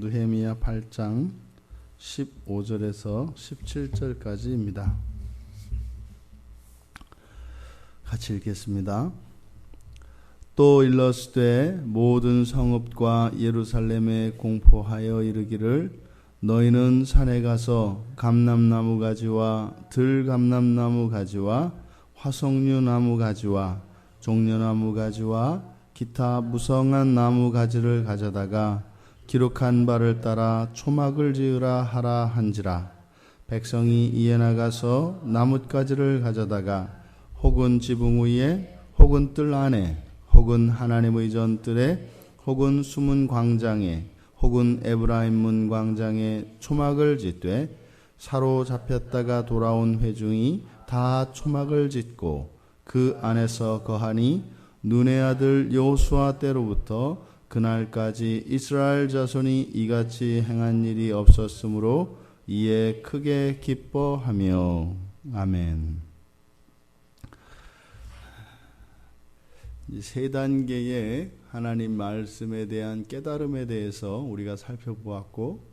느헤미야 8장 15절에서 17절까지입니다. 같이 읽겠습니다. 또 일러스되 모든 성읍과 예루살렘에 공포하여 이르기를 너희는 산에 가서 감람나무 가지와 들감람나무 가지와 화석류 나무 가지와 종려나무 가지와 기타 무성한 나무 가지를 가져다가 기록한 바를 따라 초막을 지으라 하라 한지라. 백성이 이에 나가서 나뭇가지를 가져다가 혹은 지붕 위에 혹은 뜰 안에 혹은 하나님의 전뜰에 혹은 숨은 광장에 혹은 에브라임 문 광장에 초막을 짓되 사로잡혔다가 돌아온 회중이 다 초막을 짓고 그 안에서 거하니 눈의 아들 여호수아 때로부터 그날까지 이스라엘 자손이 이같이 행한 일이 없었으므로 이에 크게 기뻐하며. 아멘. 세 단계의 하나님 말씀에 대한 깨달음에 대해서 우리가 살펴보았고,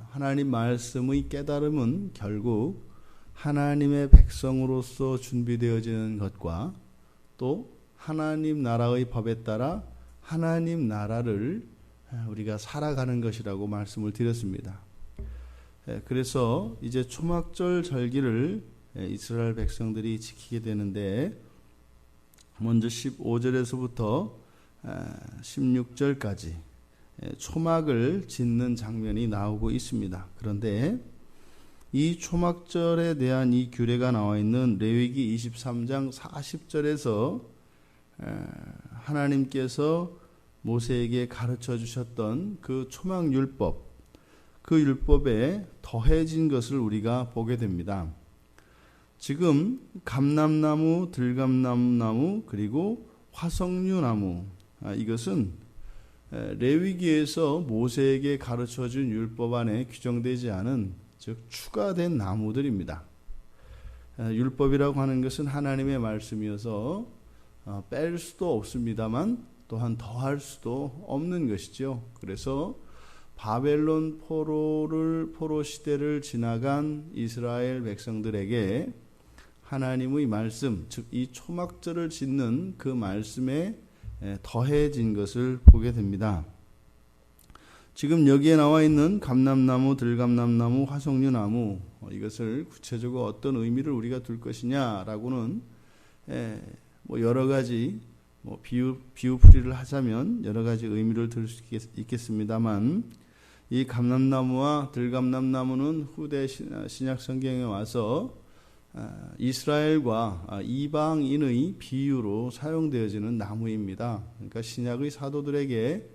하나님 말씀의 깨달음은 결국 하나님의 백성으로서 준비되어지는 것과 또 하나님 나라의 법에 따라 하나님 나라를 우리가 살아가는 것이라고 말씀을 드렸습니다. 그래서 이제 초막절 절기를 이스라엘 백성들이 지키게 되는데, 먼저 15절에서부터 16절까지 초막을 짓는 장면이 나오고 있습니다. 그런데 이 초막절에 대한 이 규례가 나와 있는 레위기 23장 40절에서 하나님께서 모세에게 가르쳐 주셨던 그 초막율법, 그 율법에 더해진 것을 우리가 보게 됩니다. 지금 감람나무, 들감람나무, 그리고 화석류나무, 이것은 레위기에서 모세에게 가르쳐 준 율법 안에 규정되지 않은, 즉 추가된 나무들입니다. 율법이라고 하는 것은 하나님의 말씀이어서 뺄 수도 없습니다만 또한 더할 수도 없는 것이죠. 그래서 바벨론 포로 시대를 지나간 이스라엘 백성들에게 하나님의 말씀, 즉 이 초막절을 짓는 그 말씀에 더해진 것을 보게 됩니다. 지금 여기에 나와 있는 감람나무, 들감람나무, 화석류나무, 이것을 구체적으로 어떤 의미를 우리가 둘 것이냐라고는 여러 가지 비유풀이를 하자면 여러 가지 의미를 들 수 있겠습니다만, 이 감람나무와 들감람나무는 후대 신약 성경에 와서 이스라엘과 이방인의 비유로 사용되어지는 나무입니다. 그러니까 신약의 사도들에게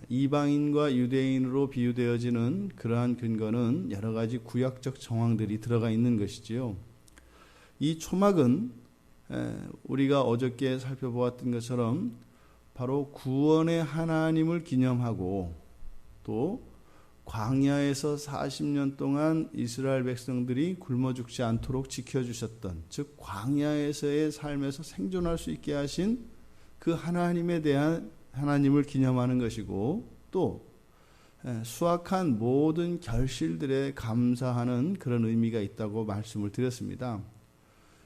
이방인과 유대인으로 비유되어지는 그러한 근거는 여러 가지 구약적 정황들이 들어가 있는 것이지요. 이 초막은 우리가 어저께 살펴보았던 것처럼 바로 구원의 하나님을 기념하고, 또 광야에서 40년 동안 이스라엘 백성들이 굶어 죽지 않도록 지켜주셨던, 즉 광야에서의 삶에서 생존할 수 있게 하신 그 하나님에 대한 하나님을 기념하는 것이고, 또 수확한 모든 결실들에 감사하는 그런 의미가 있다고 말씀을 드렸습니다.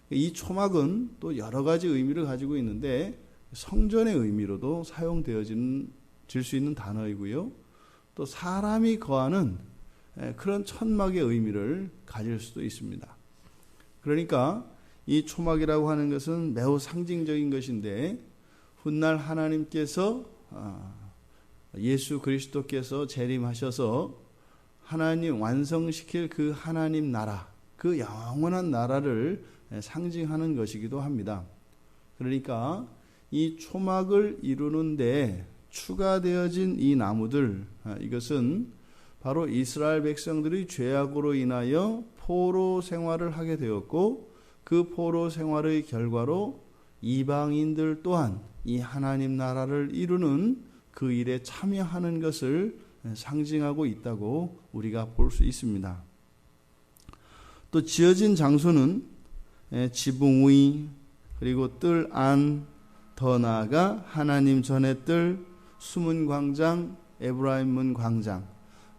이 초막은 또 여러 가지 의미를 가지고 있는데 성전의 의미로도 사용되어질 수 있는 단어이고요, 또 사람이 거하는 그런 천막의 의미를 가질 수도 있습니다. 그러니까 이 초막이라고 하는 것은 매우 상징적인 것인데, 훗날 하나님께서 예수 그리스도께서 재림하셔서 하나님 완성시킬 그 하나님 나라, 그 영원한 나라를 상징하는 것이기도 합니다. 그러니까 이 초막을 이루는데 추가되어진 이 나무들, 이것은 바로 이스라엘 백성들이 죄악으로 인하여 포로 생활을 하게 되었고, 그 포로 생활의 결과로 이방인들 또한 이 하나님 나라를 이루는 그 일에 참여하는 것을 상징하고 있다고 우리가 볼 수 있습니다. 또 지어진 장소는 지붕 위, 그리고 뜰 안, 더 나아가 하나님 전의 뜰, 숨은 광장, 에브라임 광장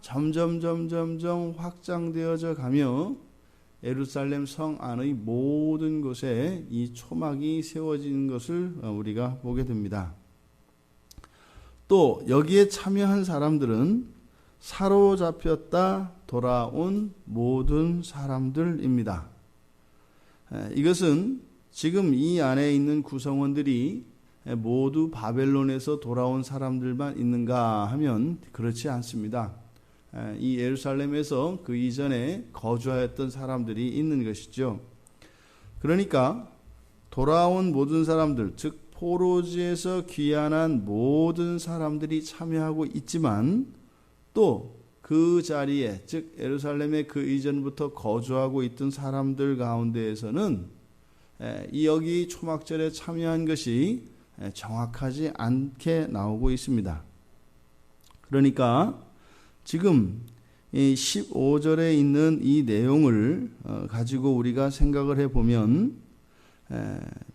점점 확장되어져 가며 예루살렘 성 안의 모든 곳에 이 초막이 세워지는 것을 우리가 보게 됩니다. 또 여기에 참여한 사람들은 사로잡혔다 돌아온 모든 사람들입니다. 이것은 지금 이 안에 있는 구성원들이 모두 바벨론에서 돌아온 사람들만 있는가 하면 그렇지 않습니다. 이 예루살렘에서 그 이전에 거주하였던 사람들이 있는 것이죠. 그러니까 돌아온 모든 사람들, 즉 포로지에서 귀환한 모든 사람들이 참여하고 있지만 또 그 자리에, 즉 예루살렘에 그 이전부터 거주하고 있던 사람들 가운데에서는 이 여기 초막절에 참여한 것이 정확하지 않게 나오고 있습니다. 그러니까 지금 이 15절에 있는 이 내용을 가지고 우리가 생각을 해보면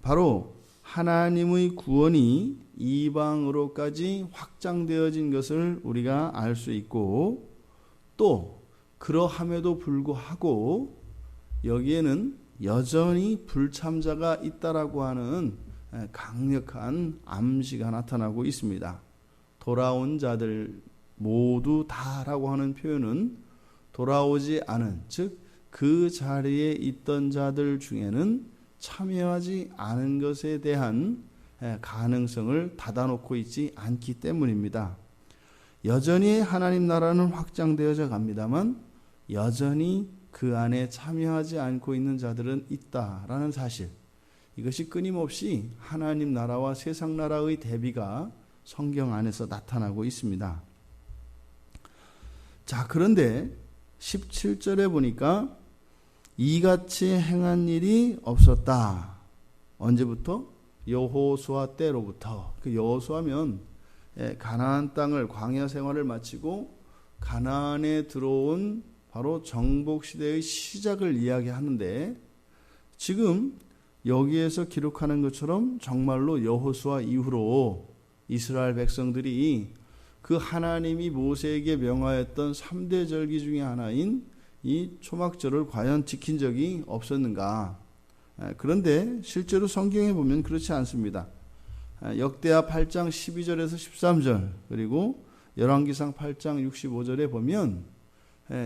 바로 하나님의 구원이 이방으로까지 확장되어진 것을 우리가 알 수 있고, 또 그러함에도 불구하고 여기에는 여전히 불참자가 있다라고 하는 강력한 암시가 나타나고 있습니다. 돌아온 자들 모두 다라고 하는 표현은 돌아오지 않은, 즉 그 자리에 있던 자들 중에는 참여하지 않은 것에 대한 가능성을 닫아놓고 있지 않기 때문입니다. 여전히 하나님 나라는 확장되어져 갑니다만 여전히 그 안에 참여하지 않고 있는 자들은 있다라는 사실, 이것이 끊임없이 하나님 나라와 세상 나라의 대비가 성경 안에서 나타나고 있습니다. 자, 그런데 17절에 보니까 이같이 행한 일이 없었다. 언제부터? 여호수아 때로부터. 그 여호수아면 가나안 땅을, 광야 생활을 마치고 가나안에 들어온 바로 정복 시대의 시작을 이야기하는데, 지금 여기에서 기록하는 것처럼 정말로 여호수아 이후로 이스라엘 백성들이 그 하나님이 모세에게 명하였던 3대 절기 중에 하나인 이 초막절을 과연 지킨 적이 없었는가? 그런데 실제로 성경에 보면 그렇지 않습니다. 역대하 8장 12절에서 13절, 그리고 열왕기상 8장 65절에 보면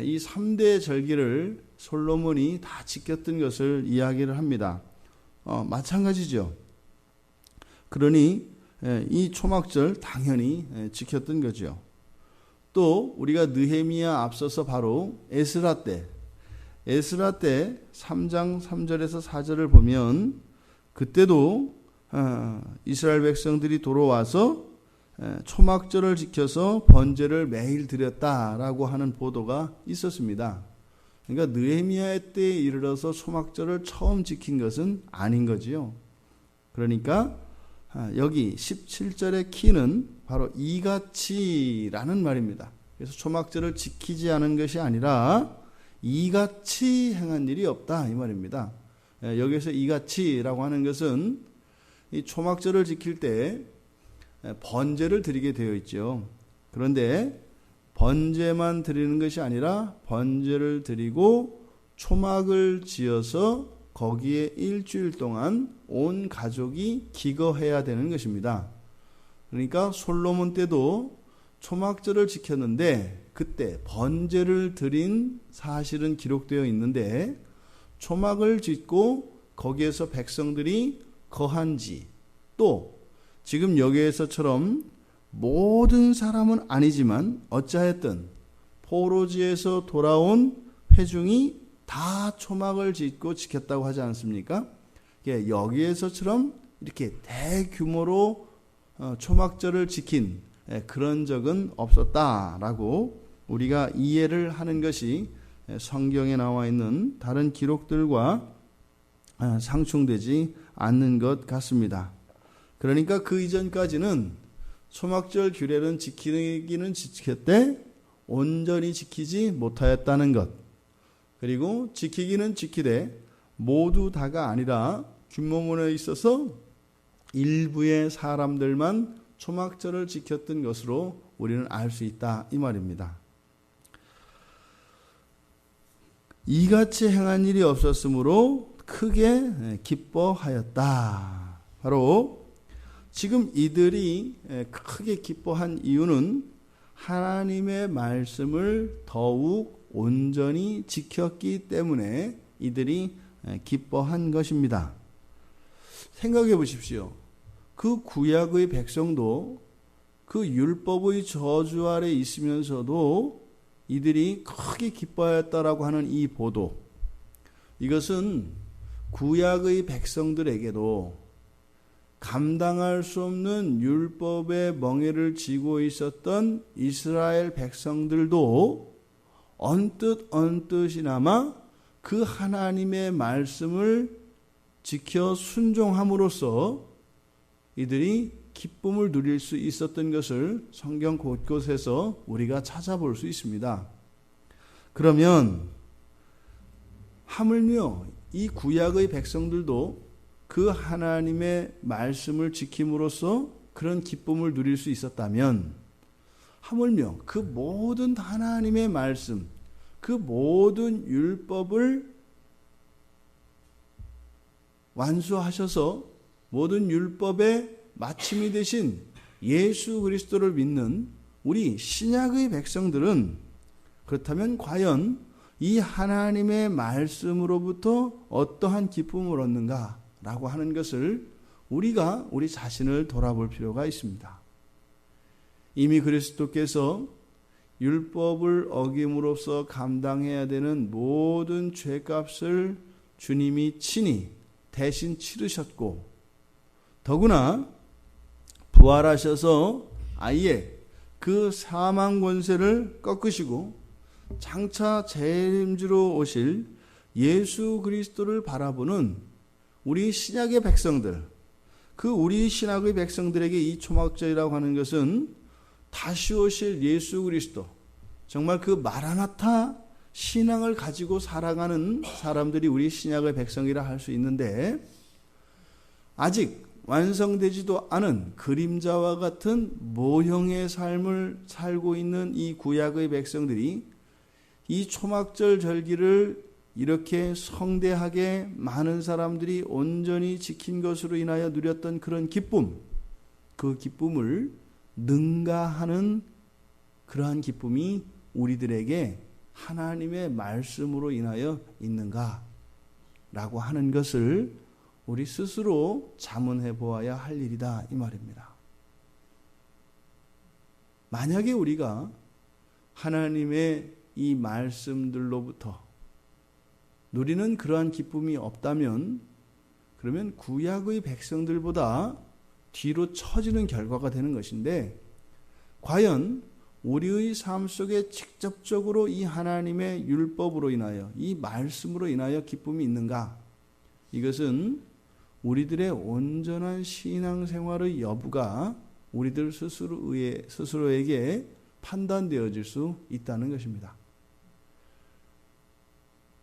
이 3대 절기를 솔로몬이 다 지켰던 것을 이야기를 합니다. 마찬가지죠. 그러니 이 초막절 당연히 지켰던 거죠. 또 우리가 느헤미야 앞서서 바로 에스라 때 3장 3절에서 4절을 보면 그때도 이스라엘 백성들이 돌아와서 초막절을 지켜서 번제를 매일 드렸다라고 하는 보도가 있었습니다. 그러니까 느헤미야 때에 이르러서 초막절을 처음 지킨 것은 아닌 거지요. 그러니까 여기 17절의 키는 바로 이같이라는 말입니다. 그래서 초막절을 지키지 않은 것이 아니라 이같이 행한 일이 없다 이 말입니다. 여기서 이같이라고 하는 것은 이 초막절을 지킬 때 번제를 드리게 되어 있죠. 그런데 번제만 드리는 것이 아니라 번제를 드리고 초막을 지어서 거기에 일주일 동안 온 가족이 기거해야 되는 것입니다. 그러니까 솔로몬 때도 초막절을 지켰는데 그때 번제를 드린 사실은 기록되어 있는데 초막을 짓고 거기에서 백성들이 거한지, 또 지금 여기에서처럼 모든 사람은 아니지만 어찌하였든 포로지에서 돌아온 회중이 다 초막을 짓고 지켰다고 하지 않습니까? 여기에서처럼 이렇게 대규모로 초막절을 지킨 그런 적은 없었다라고 우리가 이해를 하는 것이 성경에 나와 있는 다른 기록들과 상충되지 않는 것 같습니다. 그러니까 그 이전까지는 초막절 규례는 지키기는 지켰대 온전히 지키지 못하였다는 것, 그리고 지키기는 지키되 모두 다가 아니라 규모문에 있어서 일부의 사람들만 초막절을 지켰던 것으로 우리는 알 수 있다 이 말입니다. 이같이 행한 일이 없었으므로 크게 기뻐하였다. 바로 지금 이들이 크게 기뻐한 이유는 하나님의 말씀을 더욱 온전히 지켰기 때문에 이들이 기뻐한 것입니다. 생각해 보십시오. 그 구약의 백성도 그 율법의 저주 아래 있으면서도 이들이 크게 기뻐하였다라고 하는 이 보도, 이것은 구약의 백성들에게도 감당할 수 없는 율법의 멍에를 지고 있었던 이스라엘 백성들도 언뜻이나마 그 하나님의 말씀을 지켜 순종함으로써 이들이 기쁨을 누릴 수 있었던 것을 성경 곳곳에서 우리가 찾아볼 수 있습니다. 그러면 하물며 이 구약의 백성들도 그 하나님의 말씀을 지킴으로써 그런 기쁨을 누릴 수 있었다면, 하물며 그 모든 하나님의 말씀, 그 모든 율법을 완수하셔서 모든 율법의 마침이 되신 예수 그리스도를 믿는 우리 신약의 백성들은 그렇다면 과연 이 하나님의 말씀으로부터 어떠한 기쁨을 얻는가라고 하는 것을 우리가 우리 자신을 돌아볼 필요가 있습니다. 이미 그리스도께서 율법을 어김으로써 감당해야 되는 모든 죄값을 주님이 친히 대신 치르셨고, 더구나 부활하셔서 아예 그 사망 권세를 꺾으시고 장차 재림주로 오실 예수 그리스도를 바라보는 우리 신약의 백성들, 그 우리 신약의 백성들에게 이 초막절이라고 하는 것은 다시 오실 예수 그리스도, 정말 그 마라나타 신앙을 가지고 살아가는 사람들이 우리 신약의 백성이라 할 수 있는데, 아직 완성되지도 않은 그림자와 같은 모형의 삶을 살고 있는 이 구약의 백성들이 이 초막절 절기를 이렇게 성대하게 많은 사람들이 온전히 지킨 것으로 인하여 누렸던 그런 기쁨, 그 기쁨을 능가하는 그러한 기쁨이 우리들에게 하나님의 말씀으로 인하여 있는가라고 하는 것을 우리 스스로 자문해 보아야 할 일이다 이 말입니다. 만약에 우리가 하나님의 이 말씀들로부터 누리는 그러한 기쁨이 없다면, 그러면 구약의 백성들보다 뒤로 처지는 결과가 되는 것인데, 과연 우리의 삶 속에 직접적으로 이 하나님의 율법으로 인하여, 이 말씀으로 인하여 기쁨이 있는가? 이것은 우리들의 온전한 신앙생활의 여부가 우리들 스스로에게 판단되어질 수 있다는 것입니다.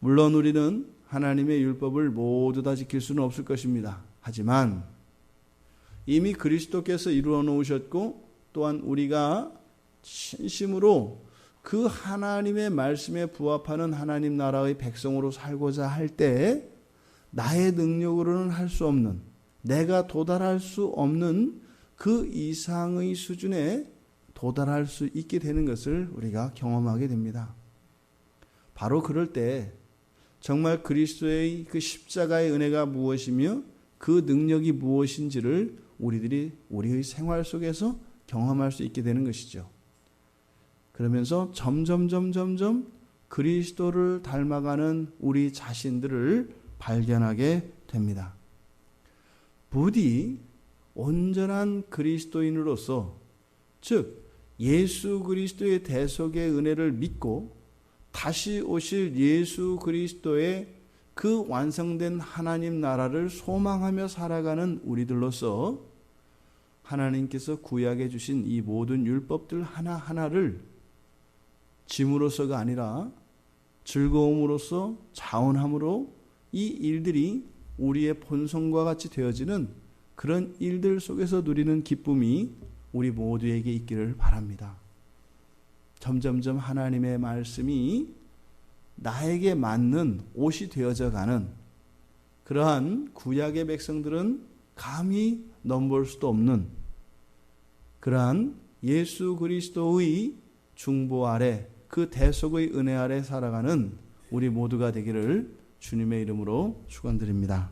물론 우리는 하나님의 율법을 모두 다 지킬 수는 없을 것입니다. 하지만 이미 그리스도께서 이루어 놓으셨고, 또한 우리가 진심으로 그 하나님의 말씀에 부합하는 하나님 나라의 백성으로 살고자 할 때 나의 능력으로는 할 수 없는, 내가 도달할 수 없는 그 이상의 수준에 도달할 수 있게 되는 것을 우리가 경험하게 됩니다. 바로 그럴 때 정말 그리스도의 그 십자가의 은혜가 무엇이며 그 능력이 무엇인지를 우리들이 우리의 생활 속에서 경험할 수 있게 되는 것이죠. 그러면서 점점 그리스도를 닮아가는 우리 자신들을 발견하게 됩니다. 부디 온전한 그리스도인으로서, 즉 예수 그리스도의 대속의 은혜를 믿고 다시 오실 예수 그리스도의 그 완성된 하나님 나라를 소망하며 살아가는 우리들로서 하나님께서 구약해 주신 이 모든 율법들 하나하나를 짐으로서가 아니라 즐거움으로써, 자원함으로 이 일들이 우리의 본성과 같이 되어지는 그런 일들 속에서 누리는 기쁨이 우리 모두에게 있기를 바랍니다. 점점점 하나님의 말씀이 나에게 맞는 옷이 되어져 가는 그러한 구약의 백성들은 감히 넘볼 수도 없는 그러한 예수 그리스도의 중보 아래 그 대속의 은혜 아래 살아가는 우리 모두가 되기를 주님의 이름으로 축원드립니다.